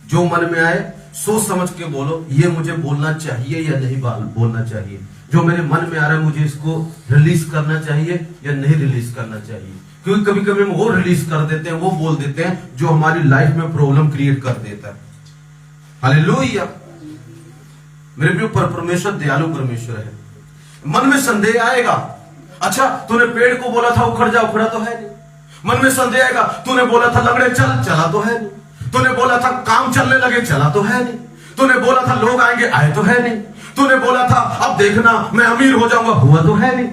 जो मन में आए सोच समझ के बोलो, ये मुझे बोलना चाहिए या नहीं बोलना चाहिए। जो मेरे मन में आ रहा है, मुझे इसको रिलीज करना चाहिए या नहीं रिलीज करना चाहिए। क्योंकि कभी कभी हम वो रिलीज कर देते हैं, वो बोल देते हैं जो हमारी लाइफ में प्रॉब्लम क्रिएट कर देता है। हालेलुया। मेरे प्रिय, परमेश्वर दयालु परमेश्वर है। मन में संदेह आएगा, अच्छा तूने पेड़ को बोला था उखड़ जा, उखड़ा तो है नहीं। मन में संदेह आएगा, तूने बोला था लगड़े चल, चला तो है नहीं। तूने बोला था काम चलने लगे, चला तो है नहीं। तूने बोला था लोग आएंगे, आए तो है नहीं। तूने बोला था अब देखना मैं अमीर हो जाऊंगा, हुआ तो है नहीं।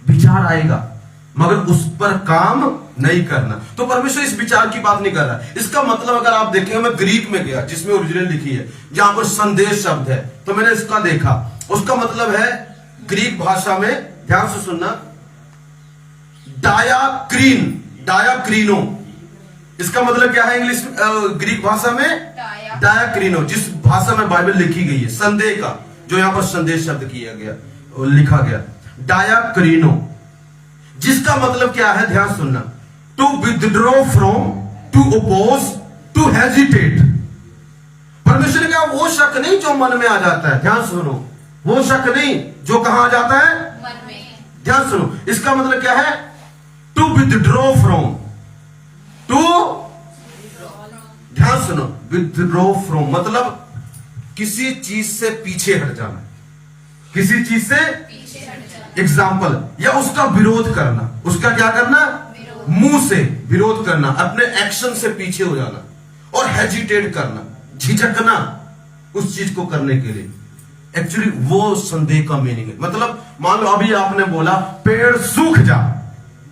विचार आएगा, मगर उस पर काम नहीं करना। तो परमेश्वर इस विचार की बात नहीं कर रहा। इसका मतलब अगर आप देखेंगे, मैं ग्रीक में गया जिसमें ओरिजिनल लिखी है, जहां पर संदेश शब्द है, तो मैंने इसका देखा। उसका मतलब है ग्रीक भाषा में, ध्यान से सुनना, डायाक्रीन, डायाक्रीनो। इसका मतलब क्या है इंग्लिश, ग्रीक भाषा में डायाक्रीनो, जिस भाषा में बाइबल लिखी गई है, संदेह का, जो यहां पर संदेश शब्द किया गया, लिखा गया, डायाक्रीनो, जिसका मतलब क्या है, ध्यान सुनना, to withdraw from, to oppose, to hesitate. परमेश्वर ने कहा वो शक नहीं जो मन में आ जाता है, ध्यान सुनो, वो शक नहीं जो कहां आ जाता है, मन में। ध्यान सुनो, इसका मतलब क्या है, टू विथड्रॉ फ्रॉम, टू ध्यान सुनो, विथड्रॉ फ्रॉम मतलब किसी चीज से पीछे हट जाना, किसी चीज से एग्जाम्पल, या उसका विरोध करना। उसका क्या करना? मुंह से विरोध करना, अपने एक्शन से पीछे हो जाना और हेजिटेट करना, झिझकना उस चीज को करने के लिए। एक्चुअली वो संदेह का मीनिंग है। मतलब मान लो अभी आपने बोला पेड़ सूख जा,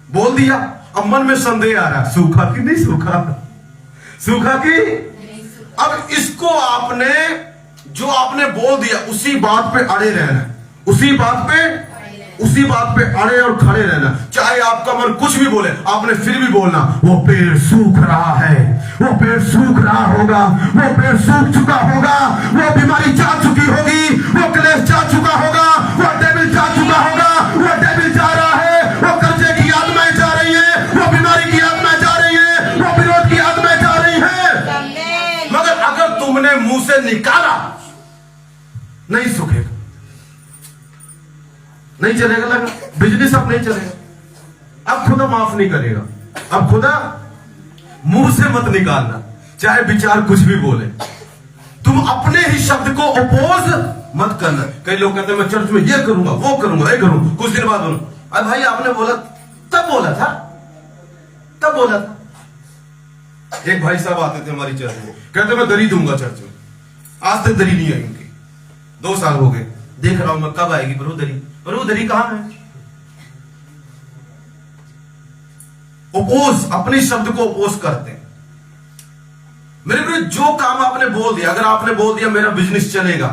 बोल दिया, अब मन में संदेह आ रहा, सूखा कि नहीं सूखा, सूखा कि। अब इसको आपने जो आपने बोल दिया उसी बात पे अड़े रहना, उसी बात पे अड़े और खड़े रहना। चाहे आपका मन कुछ भी बोले, आपने फिर भी बोलना वो पेड़ सूख रहा है, वो पेड़ सूख रहा होगा, वो पेड़ सूख चुका होगा, वो बीमारी जा चुकी होगी, वो क्लेश जा चुका होगा, वो डेविल जा चुका होगा, वो डेविल जा रहा है, वो कर्जे की आत्माएं जा रही है, वो बीमारी की आत्माएं जा रही है, वो विरोध की आत्माएं जा रही है। मगर अगर तुमने मुंह से निकाला, नहीं सूखेगा, नहीं चलेगा। लगा बिजनेस अब नहीं चलेगा, अब खुदा माफ नहीं करेगा। अब खुदा मुंह से मत निकालना, चाहे विचार कुछ भी बोले, तुम अपने ही शब्द को अपोज मत करना। कई लोग कहते हैं मैं चर्च में ये करूंगा, वो करूंगा, ये करूंगा, कुछ दिन बाद बोलूं, अरे भाई आपने बोला तब बोला था, तब बोला था। एक भाई साहब आते थे हमारी चर्च में, कहते मैं दरी दूंगा चर्च में, आज तक दरी नहीं आई उनकी, 2 साल हो गए, देख रहा हूं मैं कब आएगी प्रभु दरी। प्रभु दरी कहां है? ओपोज, अपने शब्द को ओपोज करते हैं। मेरे प्रिय, जो काम आपने बोल दिया, अगर आपने बोल दिया मेरा बिजनेस चलेगा,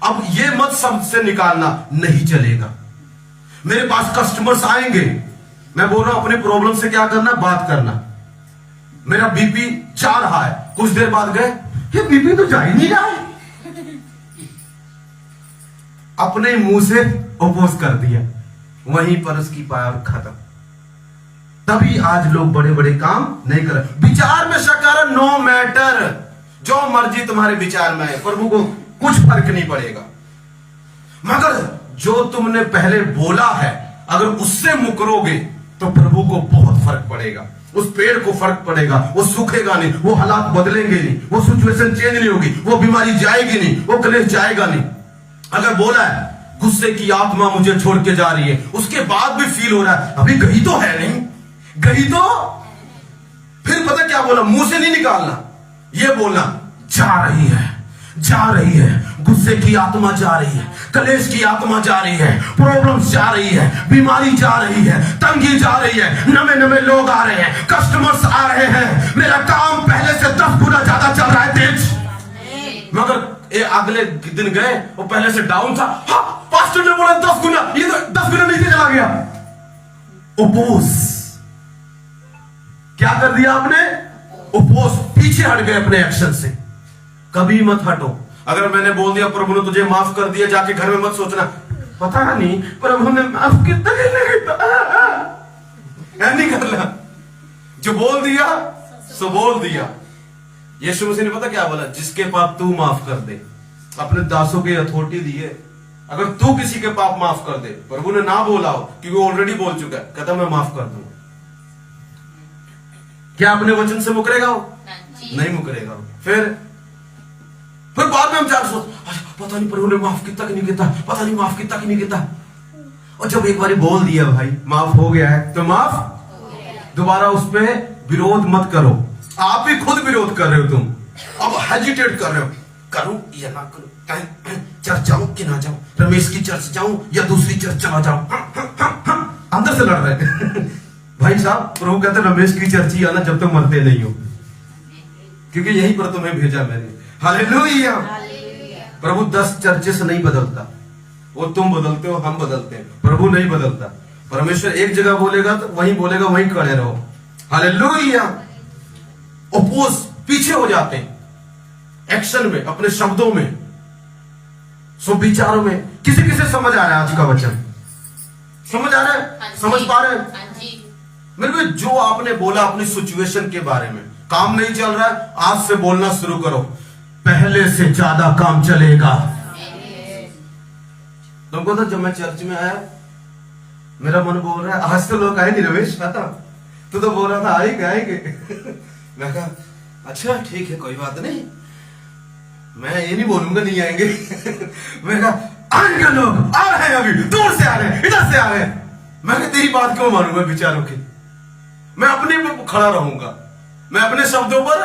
अब ये मत शब्द से निकालना नहीं चलेगा। मेरे पास कस्टमर्स आएंगे, मैं बोल रहा हूं अपने प्रॉब्लम से क्या करना, बात करना। मेरा बीपी जा रहा है, कुछ देर बाद गए ये बीपी तो जा ही नहीं रहा है, अपने मुंह से अपोज कर दिया, वहीं पर उसकी पावर खत्म। तभी आज लोग बड़े बड़े काम नहीं कर रहे। विचार में शकार, नो मैटर, जो मर्जी तुम्हारे विचार में है, प्रभु को कुछ फर्क नहीं पड़ेगा। मगर जो तुमने पहले बोला है, अगर उससे मुकरोगे तो प्रभु को बहुत फर्क पड़ेगा, उस पेड़ को फर्क पड़ेगा, वो सूखेगा नहीं, वो हालात बदलेंगे नहीं, वो सिचुएशन चेंज नहीं होगी, वो बीमारी जाएगी नहीं, वो क्लेश जाएगा नहीं। अगर बोला है गुस्से की आत्मा मुझे छोड़ के जा रही है, उसके बाद भी फील हो रहा है अभी गई तो है नहीं, गई तो, फिर पता क्या बोला, मुंह से नहीं निकालना, ये बोलना जा रही है, जा रही है, गुस्से की आत्मा जा रही है, कलेश की आत्मा जा रही है, प्रॉब्लम्स जा रही है, बीमारी जा रही है, तंगी जा रही है, नवे नवे लोग आ रहे हैं, कस्टमर्स आ रहे हैं, मेरा काम पहले से 10 गुना ज्यादा चल रहा है तेज। मगर ये अगले दिन गए, वो पहले से डाउन था, हाँ पास्टर ने बोला 10 गुना, ये तो 10 गुना नीचे चला गया। ओपोज, क्या कर दिया आपने? ओपोज, पीछे हट गए अपने एक्शन से। कभी मत हटो। अगर मैंने बोल दिया प्रभु ने तुझे माफ कर दिया, जाके घर में मत सोचना पता नहीं प्रभु ने माफ कितना नहीं करना। जो बोल दिया सो बोल दिया। यीशु मसीह ने पता क्या बोला, जिसके पाप तू माफ कर दे, अपने दासों की अथॉरिटी दी है। अगर तू किसी के पाप माफ कर दे, प्रभु ने ना बोला हो क्योंकि वो ऑलरेडी बोल चुका है, कहता मैं माफ कर दूंगा। क्या अपने वचन से मुकरेगा वो? नहीं मुकरेगा वो। फिर बाद में हम चार सोच, पता नहीं प्रभु ने माफ किया कि नहीं किया, पता नहीं माफ किया कि नहीं किया। और जब एक बार बोल दिया भाई माफ हो गया है तो माफ, दोबारा उस पर विरोध मत करो। आप ही खुद विरोध कर रहे हो, तुम अब हेजिटेट कर रहे हो, करूं या ना करूं, चर्च जाऊं कि ना जाऊं, रमेश की चर्च जाऊं या दूसरी चर्च चला जाऊं, अंदर से लड़ रहे भाई साहब। प्रभु कहते रमेश की चर्च ही आना जब तक मरते नहीं हो, क्योंकि यहीं पर तुम्हें भेजा मैंने। हालेलुया। प्रभु 10 चर्चेस नहीं बदलता, वो तुम बदलते हो, हम बदलते हैं, प्रभु नहीं बदलता। परमेश्वर एक जगह बोलेगा तो वहीं बोलेगा, वहीं खड़े रहो। हालेलुया। ओपोज, पीछे हो जाते हैं एक्शन में, अपने शब्दों में, विचारों में। किसे किसे समझ आ रहा है आज का वचन? समझ आ रहा है? समझ पा रहे हैं? मेरे जो आपने बोला अपनी सिचुएशन के बारे में, काम नहीं चल रहा है, आज से बोलना शुरू करो, पहले से ज्यादा काम चलेगा। तुमको तो जब मैं चर्च में आया, मेरा मन बोल रहा है आज तो लोग आए नहीं रमेश, आता तू तो बोल रहा था आएंगे आएंगे। मैं कहा अच्छा ठीक है, कोई बात नहीं, मैं ये नहीं बोलूंगा नहीं आएंगे। मैं कहा आएंगे लोग, आ रहे हैं, अभी दूर से आ रहे हैं, इधर से आ रहे हैं। मैं कहा तेरी बात क्यों मानूंगा बेचारों की, मैं अपने पे खड़ा रहूंगा, मैं अपने शब्दों पर,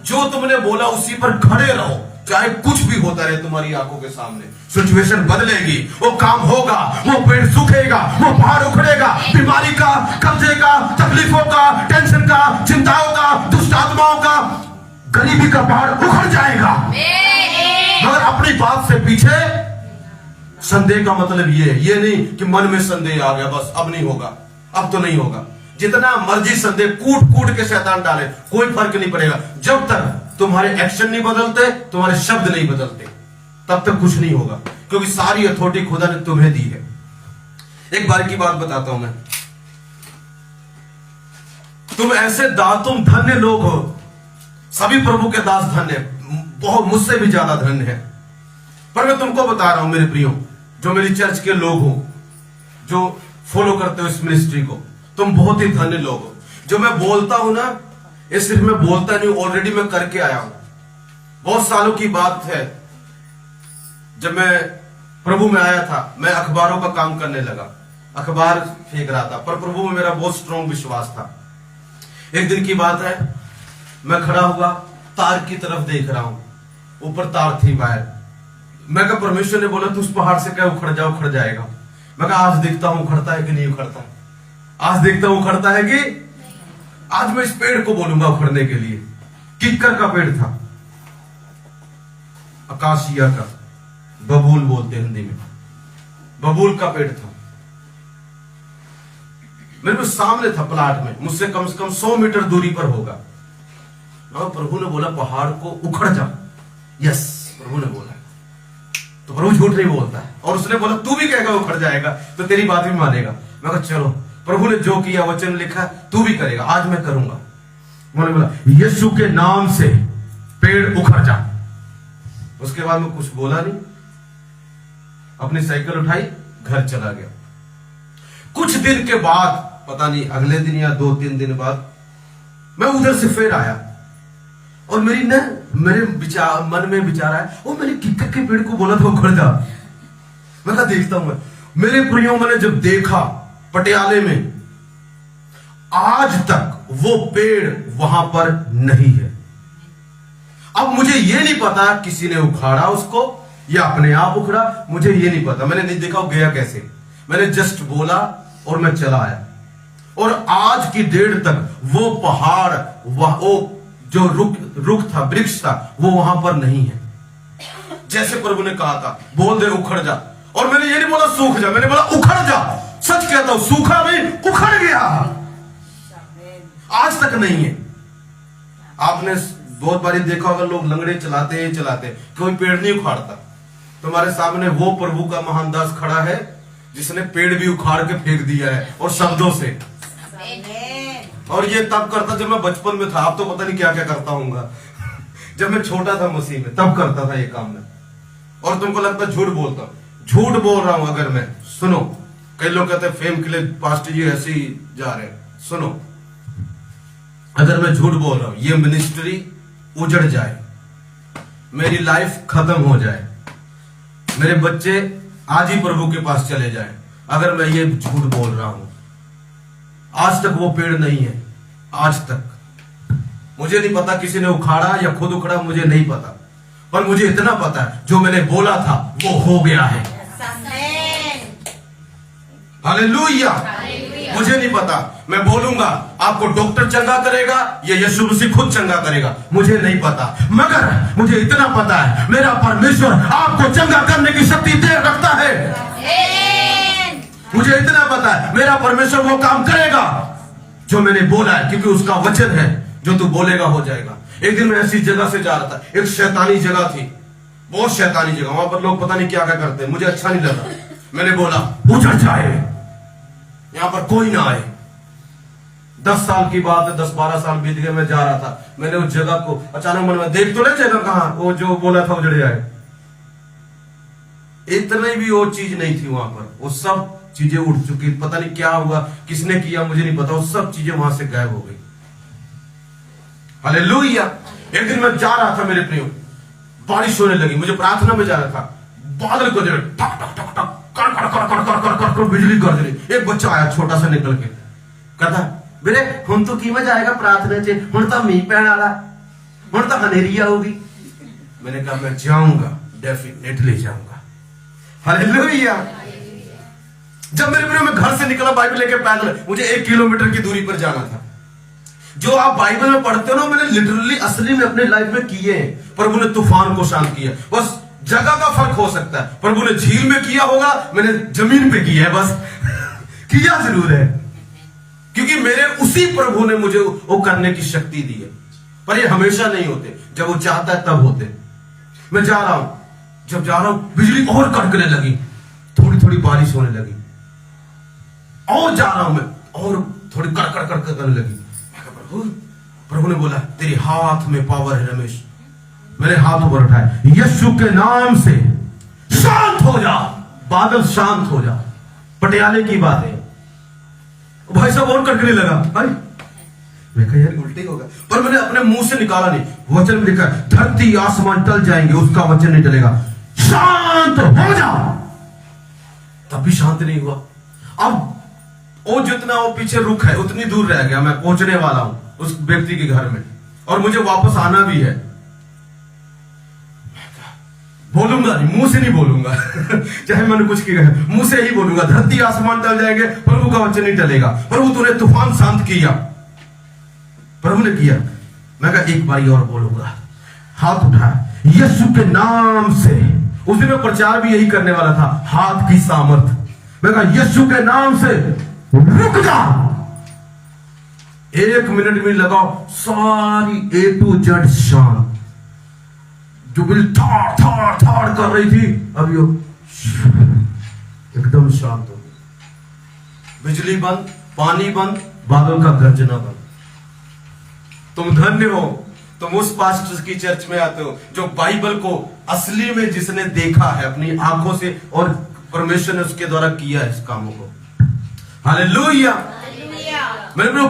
जो तुमने बोला उसी पर खड़े रहो, चाहे कुछ भी होता रहे तुम्हारी आंखों के सामने। सिचुएशन बदलेगी, वो काम होगा, वो पेड़ सूखेगा, वो पहाड़ उखड़ेगा, बीमारी का, कब्जे का, तकलीफों का, टेंशन का, चिंताओं का, दुष्ट आत्माओं का, गरीबी का पहाड़ उखड़ जाएगा। मगर अपनी बात से पीछे संदेह का मतलब ये नहीं कि मन में संदेह आ गया बस अब नहीं होगा, अब तो नहीं होगा। जितना मर्जी संदेह कूट कूट के शैतान डाले, कोई फर्क नहीं पड़ेगा। जब तक तुम्हारे एक्शन नहीं बदलते, तुम्हारे शब्द नहीं बदलते, तब तक कुछ नहीं होगा, क्योंकि सारी अथॉरिटी खुदा ने तुम्हें दी है। एक बार की बात बताता हूं मैं, तुम ऐसे तुम धन्य लोग हो, सभी प्रभु के दास धन्य, बहुत मुझसे भी ज्यादा धन्य है। पर मैं तुमको बता रहा हूं मेरे प्रियो, जो मेरी चर्च के लोग हो, जो फॉलो करते हो इस मिनिस्ट्री को, तुम बहुत ही धन्य लोग हो। जो मैं बोलता हूं ना, ये सिर्फ मैं बोलता नहीं, ऑलरेडी मैं करके आया हूं। बहुत सालों की बात है, जब मैं प्रभु में आया था, मैं अखबारों का काम करने लगा, अखबार फेंक रहा था, पर प्रभु में मेरा बहुत स्ट्रॉन्ग विश्वास था। एक दिन की बात है, मैं खड़ा हुआ, तार की तरफ देख रहा हूं, ऊपर तार थी बाहर। मैं कहा परमेश्वर ने बोला तू उस पहाड़ से क्या उखड़ जाएगा। मैं कहा आज देखता हूं उखड़ता है कि नहीं उखड़ता, आज देखता हूं उखड़ता है कि, आज मैं इस पेड़ को बोलूंगा उखड़ने के लिए। किक्कर का पेड़ था, अकाशिया का, बबूल बोलते हिंदी में, बबूल का पेड़ था। मेरे को सामने था प्लाट में, मुझसे कम से कम 100 मीटर दूरी पर होगा। और प्रभु ने बोला पहाड़ को उखड़ जा। यस, प्रभु ने बोला, तो प्रभु झूठ नहीं बोलता है। और उसने बोला तू भी कहेगा उखड़ जाएगा तो तेरी बात भी मानेगा। मैं कहा चलो, प्रभु ने जो किया वचन लिखा तू भी करेगा, आज मैं करूंगा। उन्होंने बोला यीशु के नाम से पेड़ उखड़ जा। उसके बाद मैं कुछ बोला नहीं, अपनी साइकिल उठाई, घर चला गया। कुछ दिन के बाद, पता नहीं अगले दिन या 2-3 दिन बाद, मैं उधर से फिर आया और मेरे विचार, मन में विचार आया, वो मैंने किक्कर के पेड़ को बोला था उखड़ जा। मैं कहा देखता हूं। मेरे प्रियो, मैंने जब देखा पटियाले में, आज तक वो पेड़ वहां पर नहीं है। अब मुझे ये नहीं पता किसी ने उखाड़ा उसको या अपने आप उखड़ा, मुझे ये नहीं पता, मैंने नहीं देखा वो गया कैसे। मैंने जस्ट बोला और मैं चला आया। और आज की डेट तक वो पहाड़, वो जो रुख था, वृक्ष था, वो वहां पर नहीं है। जैसे प्रभु ने कहा था बोल दे उखड़ जा। और मैंने ये नहीं बोला सूख जा, मैंने बोला उखड़ जा। सच कहता हूं, सूखा नहीं, उखड़ गया। आज तक नहीं है। आपने बहुत बारी देखा होगा, लोग लंगड़े चलाते कोई पेड़ नहीं उखाड़ता। तुम्हारे सामने वो प्रभु का महान दास खड़ा है जिसने पेड़ भी उखाड़ के फेंक दिया है, और शब्दों से। और ये तब करता जब मैं बचपन में था, अब तो पता नहीं क्या क्या करता हूँ। जब मैं छोटा था मसीह में, तब करता था ये काम में। और तुमको लगता झूठ बोलता हूं, झूठ बोल रहा हूं। अगर मैं, सुनो, कई लोग कहते हैं फेम के लिए पास्टर जी ऐसे ही जा रहे हैं। सुनो, अगर मैं झूठ बोल रहा हूं, ये मिनिस्ट्री उजड़ जाए, मेरी लाइफ खत्म हो जाए, मेरे बच्चे आज ही प्रभु के पास चले जाए, अगर मैं ये झूठ बोल रहा हूं। आज तक वो पेड़ नहीं है, आज तक। मुझे नहीं पता किसी ने उखाड़ा या खुद उखड़ा, मुझे नहीं पता, पर मुझे इतना पता है जो मैंने बोला था वो हो गया है। हालेलुया। मुझे नहीं पता, मैं बोलूंगा आपको डॉक्टर चंगा करेगा या यीशु मसीह खुद चंगा करेगा, मुझे नहीं पता, मगर मुझे इतना पता है मेरा परमेश्वर आपको चंगा करने की शक्ति दे रखता है। मुझे इतना पता है मेरा परमेश्वर वो काम करेगा जो मैंने बोला है, क्योंकि उसका वचन है, जो तू बोलेगा हो जाएगा। एक दिन मैं ऐसी जगह से जा रहा था, एक शैतानी जगह थी, बहुत शैतानी जगह, वहां पर लोग पता नहीं क्या क्या करते, मुझे अच्छा नहीं लगा। मैंने बोला उजड़ जाए, यहां पर कोई ना आए। 10 साल की बात है, 10-12 साल बीत गए, मैं जा रहा था, मैंने उस जगह को अचानक मन में देख तो नहीं जगह कहां, वो जो बोला था उजड़ जाए, इतनी भी वो चीज नहीं थी वहां पर। वो सब चीजें उड़ चुकी, पता नहीं क्या हुआ, किसने किया मुझे नहीं पता, वो सब चीजें वहां से गायब हो गई। हालेलुया। एक दिन मैं जा रहा था मेरे प्रियो, बारिश होने लगी, मुझे प्रार्थना में जाना था, बादल को ठक ठक ठक ठक कर कर कर कर कर कर कर कर बिजली गरज रही। एक बच्चा आया छोटा सा निकल के, कहता बेरे हम तो किमें जाएगा प्रार्थना चे, हुण तो मीह पैण वाला, हुण तो हनेरी आऊगी। मैंने कहा मैं जाऊंगा, डेफिनेटली जाऊंगा। हालेलुया। जब मेरे प्रियो मैं घर से निकला बाइबल लेके पैदल, मुझे 1 किलोमीटर की दूरी पर जाना था। जो आप बाइबल में पढ़ते हो ना, मैंने लिटरली असली में अपने लाइफ में किए हैं। प्रभु ने तूफान को शांत किया, बस जगह का फर्क हो सकता है। प्रभु ने झील में किया होगा, मैंने जमीन पे किया है, बस किया जरूर है, क्योंकि मेरे उसी प्रभु ने मुझे वो करने की शक्ति दी है। पर ये हमेशा नहीं होते, जब वो चाहता है तब होते। मैं जा रहा हूं, जब जा रहा हूं बिजली और कड़कने लगी, थोड़ी थोड़ी बारिश होने लगी, और जा रहा हूं मैं, और थोड़ी कड़कड़ कड़कड़ करने लगी। प्रभु ने बोला तेरे हाथ में पावर है रमेश। मैंने हाथ ऊपर उठाया, यीशु के नाम से शांत हो जा, बादल शांत हो जा। पटियाले की बात है। भाई साहब और कड़कने लगा। भाई मैं कहा यार उल्टी होगा, पर मैंने अपने मुंह से निकाला नहीं। वचन में लिखा धरती आसमान टल जाएंगे, उसका वचन नहीं टलेगा। शांत हो जा, तब भी शांत नहीं हुआ। अब वो जितना वो पीछे रुक है उतनी दूर रह गया, मैं पहुंचने वाला हूं उस व्यक्ति के घर में, और मुझे वापस आना भी है। बोलूंगा नहीं, मुंह से नहीं बोलूंगा चाहे मैंने कुछ किया है, मुंह से ही बोलूंगा धरती आसमान टल जाएंगे, प्रभु का वचन नहीं टलेगा। प्रभु तूने तूफान शांत किया, प्रभु ने किया। मैं कहा एक बारी और बोलूंगा। हाथ उठाया, यीशु के नाम से। उस दिन मैं प्रचार भी यही करने वाला था, हाथ की सामर्थ। मैं कहा यीशु के नाम से रुक जा। 1 मिनट में लगाओ, सारी A to Z शांत। जो बिल थाड़ थाड़ थाड़ कर रही थी, अब यो एकदम शांत हो गई। बिजली बंद, पानी बंद, बादल का गर्जना बंद। तुम धन्य हो, तुम उस पास्टर की चर्च में आते हो जो बाइबल को असली में जिसने देखा है अपनी आंखों से, और परमेश्वर ने उसके द्वारा किया है इस कामों को। हालेलुया। मेरे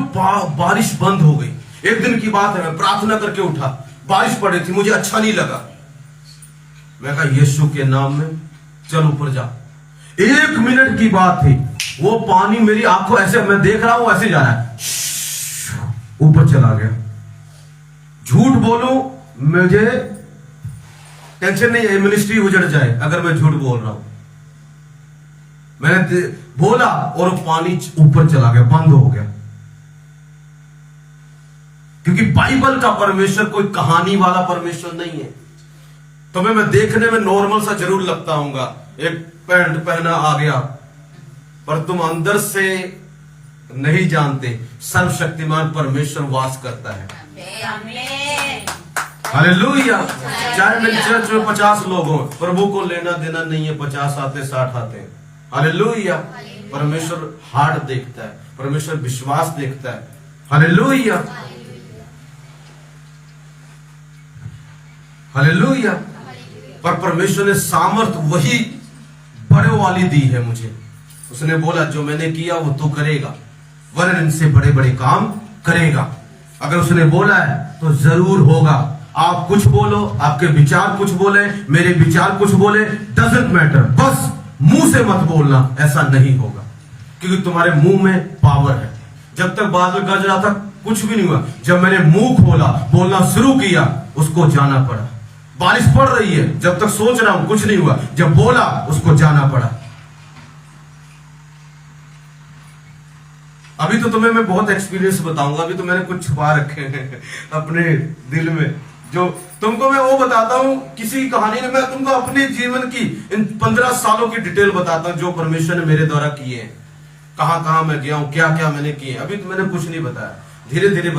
बारिश बंद हो गई। एक दिन की बात है, मैं प्रार्थना करके उठा, बारिश पड़ रही थी, मुझे अच्छा नहीं लगा। मैं कहा यीशु के नाम में चल ऊपर जा। 1 मिनट की बात थी, वो पानी मेरी आंखों ऐसे, मैं देख रहा हूं ऐसे जा रहा है, ऊपर चला गया। झूठ बोलूं मुझे टेंशन नहीं है, मिनिस्ट्री उजड़ जाए अगर मैं झूठ बोल रहा हूं। मैंने बोला और पानी ऊपर चला गया, बंद हो गया। क्योंकि बाइबल का परमेश्वर कोई कहानी वाला परमेश्वर नहीं है। तुम्हें मैं देखने में नॉर्मल सा जरूर लगता हूंगा, एक पैंट पहना आ गया, पर तुम अंदर से नहीं जानते सर्वशक्तिमान परमेश्वर वास करता है। हालेलुया। चाहे मेरी चर्च में 50 लोग हो, प्रभु को लेना देना नहीं है, 50 आते 60 आते हैं। हालेलुया। परमेश्वर हार्ट देखता है, परमेश्वर विश्वास देखता है। Hallelujah, hallelujah. पर परमेश्वर ने सामर्थ वही बड़े वाली दी है मुझे। उसने बोला जो मैंने किया वो तू करेगा, वरन इनसे बड़े बड़े काम करेगा। अगर उसने बोला है तो जरूर होगा। आप कुछ बोलो, आपके विचार कुछ बोले, मेरे विचार कुछ बोले, डजंट मैटर, बस मुंह से मत बोलना ऐसा नहीं होगा, क्योंकि तुम्हारे मुंह में पावर है। जब तक बादल गरज रहा था कुछ भी नहीं हुआ, जब मैंने मुंह खोला, बोलना शुरू किया, उसको जाना पड़ा। बारिश पड़ रही है, जब तक सोच रहा हूं कुछ नहीं हुआ, जब बोला उसको जाना पड़ा। अभी तो तुम्हें मैं बहुत एक्सपीरियंस बताऊंगा, अभी तो मैंने कुछ छुपा रखे हैं अपने दिल में, जो तुमको मैं वो बताता हूं किसी कहानी में। मैं तुमको अपने जीवन की इन 15 सालों की डिटेल बताता हूं जो परमेश्वर ने मेरे द्वारा किए हैं, कहां कहां मैं गया हूं, क्या क्या मैंने किए। अभी तो मैंने कुछ नहीं बताया, धीरे धीरे